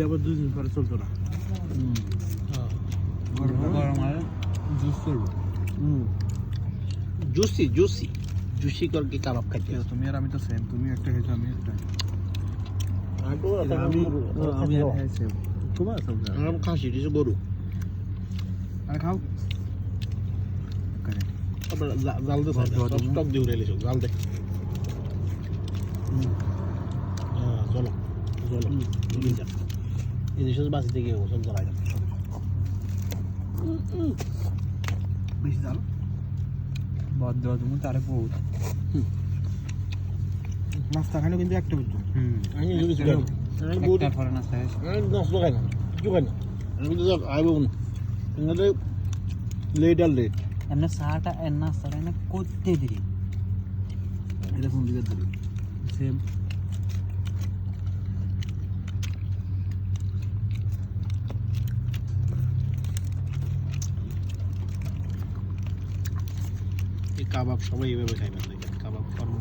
আবার 2 দিন পরে চলতো না। গরম আর জুস করবো। জুসি করকে কাবাব খাইতে। তুমি আর আমি তো সেম, তুমি একটা খেয়েছো আমি একটা। আমি তোমার সবজি আমি খাসি দিছে গরু। আর খাও আবার জাল দে স্টক দিয়ে উড়ে এসো জাল দে। চলো চলো এই দেশে বাসি থেকে সব জ্বালাই বেশি জাল বাদ দেওয়া তুমি তারে বহুত নাস্তা খানো কিন্তু একটা বুঝছো। আমি যদি একটা পরে নাস্তা খাইছি। নাস্তা খাই না কি খাই না আমি তো আইব না এখানে লেট আর লেট এমনি চাটা এর নাস্তাটা এনে করতে দিই এটা কোন দিকে দিবি সেম এই কাবাব সবাই এইভাবে খাইবেন দেখেন কাবাব কর্ম